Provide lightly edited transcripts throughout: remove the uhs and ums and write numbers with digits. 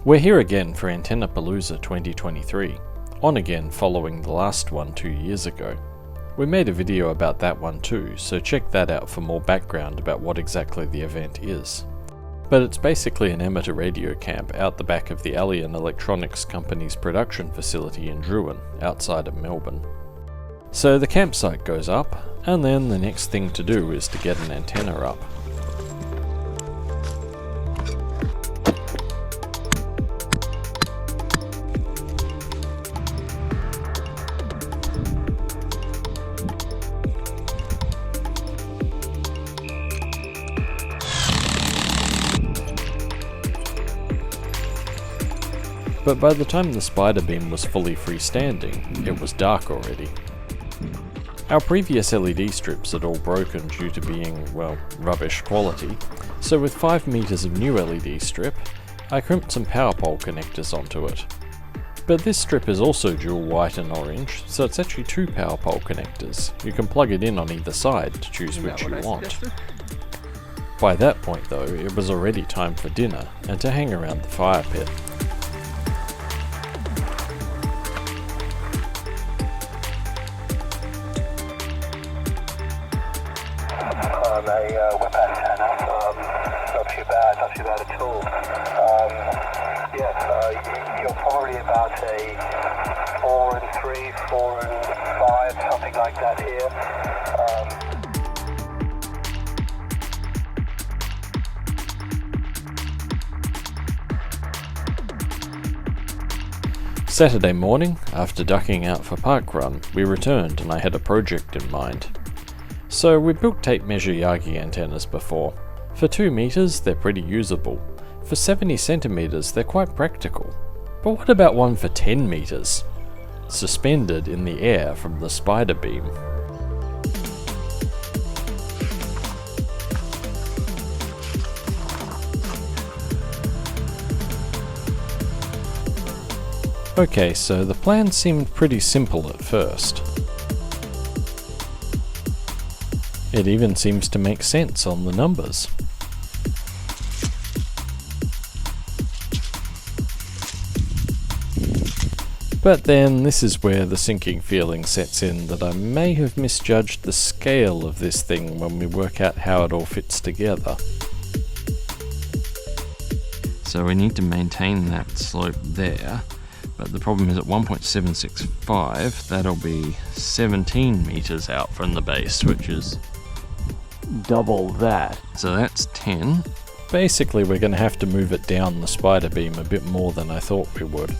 We're here again for Antennapalooza 2023, on again following the last one 2 years ago. We made a video about that one too, so check that out for more background about what exactly the event is. But it's basically an amateur radio camp out the back of the Alien Electronics Company's production facility in Druin, outside of Melbourne. So the campsite goes up, and then the next thing to do is to get an antenna up. But by the time the spider beam was fully freestanding, it was dark already. Our previous LED strips had all broken due to being, well, rubbish quality, so with 5 meters of new LED strip, I crimped some power pole connectors onto it. But this strip is also dual white and orange, so it's actually 2 power pole connectors. You can plug it in on either side to choose which you want. By that point though, it was already time for dinner and to hang around the fire pit. A whip antenna, not too bad at all. You're probably about a 4 and 3, 4 and 5, something like that here. Saturday morning, after ducking out for parkrun, we returned and I had a project in mind. So we built tape measure Yagi antennas before. For 2 meters, they're pretty usable. For 70 centimeters, they're quite practical. But what about one for 10 meters? Suspended in the air from the spider beam. Okay, so the plan seemed pretty simple at first. It even seems to make sense on the numbers. But then this is where the sinking feeling sets in that I may have misjudged the scale of this thing when we work out how it all fits together. So we need to maintain that slope there, but the problem is at 1.765 that'll be 17 meters out from the base, which is double that. So that's 10. Basically we're going to have to move it down the spider beam a bit more than I thought we would.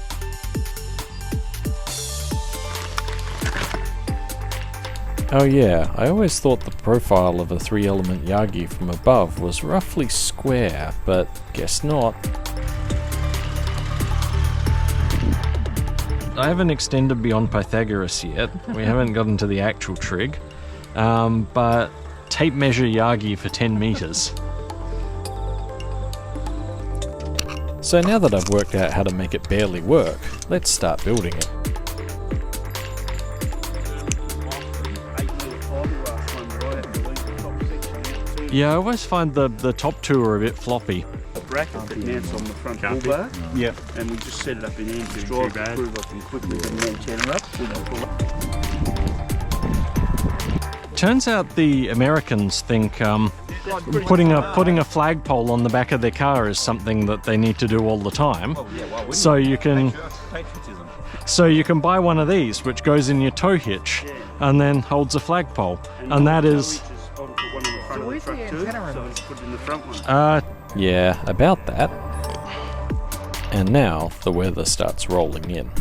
Oh yeah, I always thought the profile of a 3-element Yagi from above was roughly square, but guess not. I haven't extended beyond Pythagoras yet. We haven't gotten to the actual trig. But tape measure Yagi for 10 meters. So now that I've worked out how to make it barely work, let's start building it. Yeah, I always find the top 2 are a bit floppy. Bracket that mounts on the front pull bar. Yeah. And we just set it up in end to drive the prove I can quickly get the antenna up. Turns out the Americans think putting a flagpole on the back of their car is something that they need to do all the time. So you can buy one of these which goes in your tow hitch and then holds a flagpole, and that is. Yeah, about that. And now the weather starts rolling in.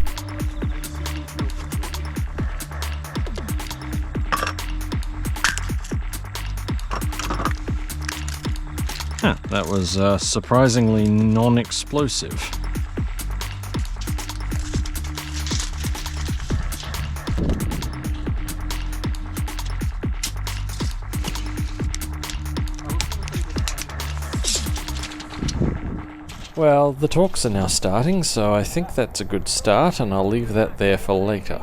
That was surprisingly non-explosive. Well, the talks are now starting, so I think that's a good start, and I'll leave that there for later.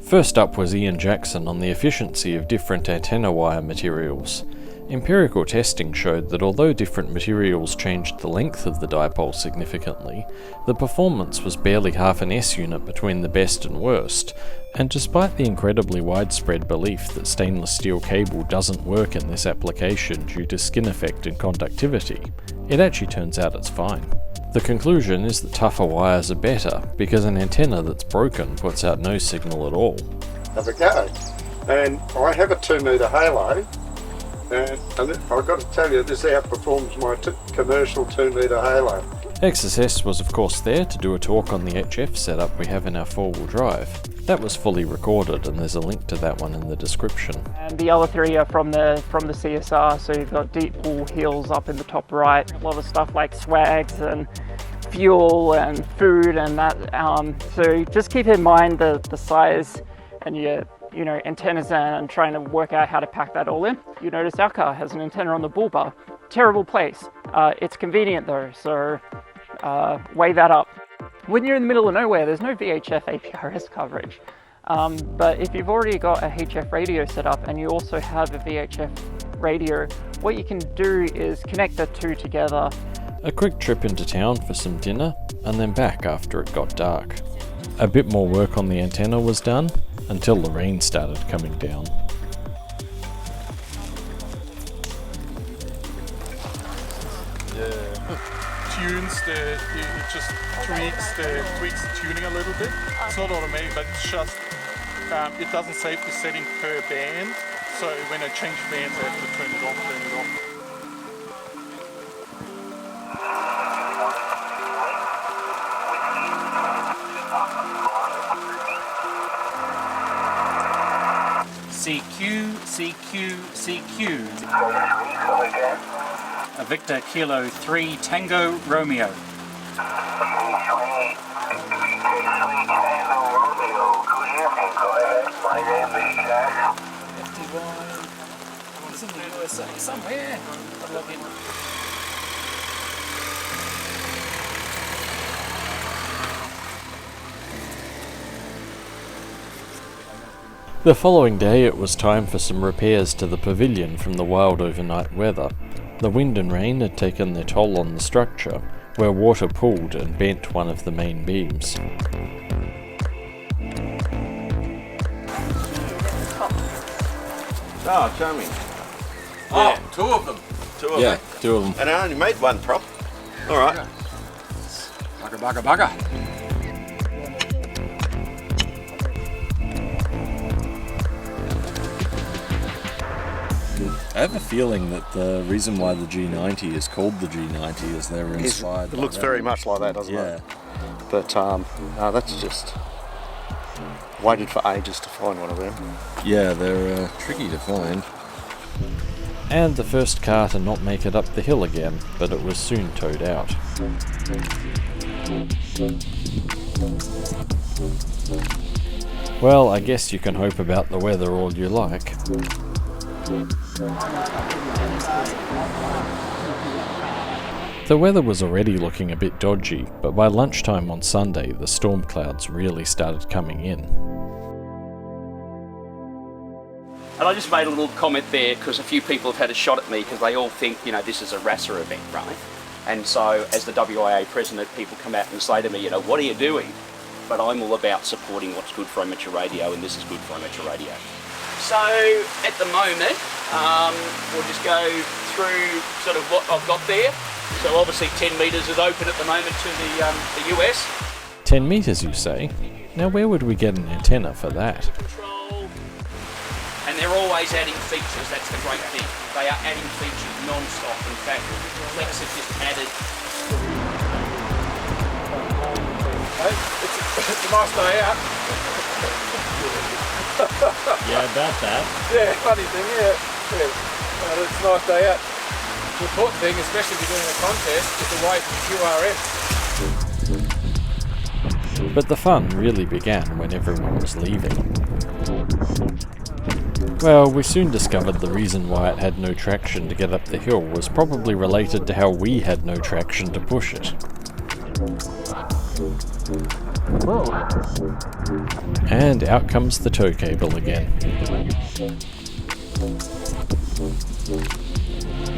First up was Ian Jackson on the efficiency of different antenna wire materials. Empirical testing showed that although different materials changed the length of the dipole significantly, the performance was barely half an S-unit between the best and worst, and despite the incredibly widespread belief that stainless steel cable doesn't work in this application due to skin effect and conductivity, it actually turns out it's fine. The conclusion is that tougher wires are better, because an antenna that's broken puts out no signal at all. Have a go. And I have a 2 metre halo, and I've got to tell you, this outperforms my commercial 2 metre halo. XSS was of course there to do a talk on the HF setup we have in our 4-wheel drive. That was fully recorded, and there's a link to that one in the description. And the other 3 are from the CSR, so you've got deep pool hills up in the top right, a lot of stuff like swags and fuel and food and that. So just keep in mind the size and your antennas and trying to work out how to pack that all in. You notice our car has an antenna on the bull bar. Terrible place. It's convenient though, so weigh that up. When you're in the middle of nowhere, there's no VHF APRS coverage. But if you've already got a HF radio set up and you also have a VHF radio, what you can do is connect the two together. A quick trip into town for some dinner, and then back after it got dark. A bit more work on the antenna was done, until the rain started coming down. Tunes it just tweaks the tuning a little bit. It's not automatic, but it's just it doesn't save the setting per band. So when I change bands, I have to turn it on, turn it off. CQ, CQ, CQ. A Victor Kilo 3 Tango Romeo. 51. It's in the USA somewhere. I'll log in. The following day it was time for some repairs to the pavilion from the wild overnight weather. The wind and rain had taken their toll on the structure, where water pooled and bent one of the main beams. Oh, charming. Oh, yeah. Two of them. Yeah, two of them. And I only made one prop. All right. Bugger, bugger, bugger. I have a feeling that the reason why the G90 is called the G90 is they were inspired. It looks very much like that, doesn't it? But no, that's just waited for ages to find one of them. Yeah, they're tricky to find. And the first car to not make it up the hill again, but it was soon towed out. Well, I guess you can hope about the weather all you like. The weather was already looking a bit dodgy, but by lunchtime on Sunday the storm clouds really started coming in. And I just made a little comment there because a few people have had a shot at me because they all think, this is a RASA event, right? And so as the WIA president, people come out and say to me, what are you doing? But I'm all about supporting what's good for amateur radio, and this is good for amateur radio. So at the moment, we'll just go through sort of what I've got there. So obviously 10 metres is open at the moment to the US. 10 metres, you say? Now where would we get an antenna for that? Control. And they're always adding features, that's the great thing. They are adding features non-stop. In fact, Flex have just added. Hey, it's a nice day out. Yeah, about that. Yeah, funny thing, yeah. It's a nice day out. The important thing, especially if you're doing a contest, is to wait for QRF. But the fun really began when everyone was leaving. Well, we soon discovered the reason why it had no traction to get up the hill was probably related to how we had no traction to push it. Whoa. And out comes the tow cable again.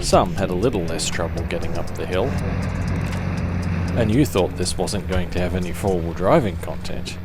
Some had a little less trouble getting up the hill. And you thought this wasn't going to have any four-wheel driving content.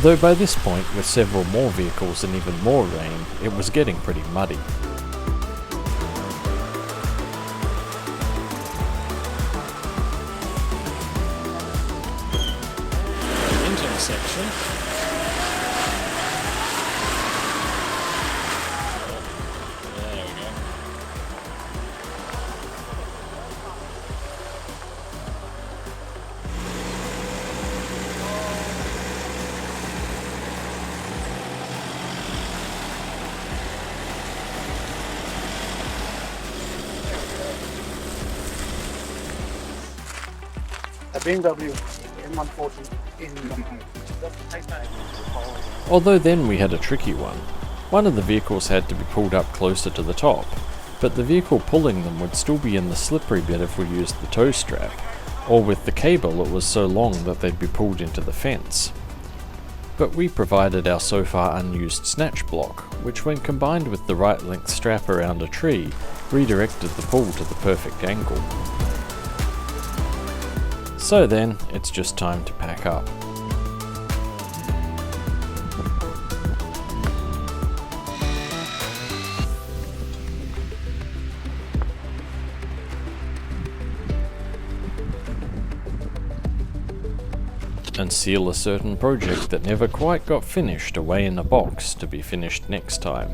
Though by this point, with several more vehicles and even more rain, it was getting pretty muddy. Engine section. There we go. A BMW M140 in the Although then we had a tricky one. One of the vehicles had to be pulled up closer to the top, but the vehicle pulling them would still be in the slippery bit if we used the tow strap, or with the cable it was so long that they'd be pulled into the fence. But we provided our so far unused snatch block, which when combined with the right length strap around a tree, redirected the pull to the perfect angle. So then, it's just time to pack up. And seal a certain project that never quite got finished away in a box to be finished next time.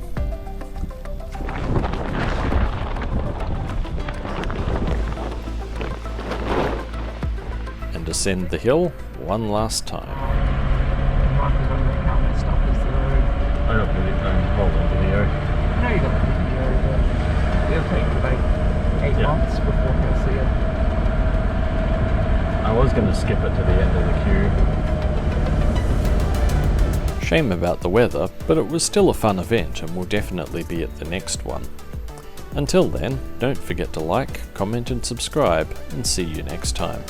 And ascend the hill one last time. I don't really roll the video. No, you got the video. It'll take about 8 months before you'll see it. I was going to skip it to the end of the queue. Shame about the weather, but it was still a fun event and will definitely be at the next one. Until then, don't forget to like, comment and subscribe, and see you next time.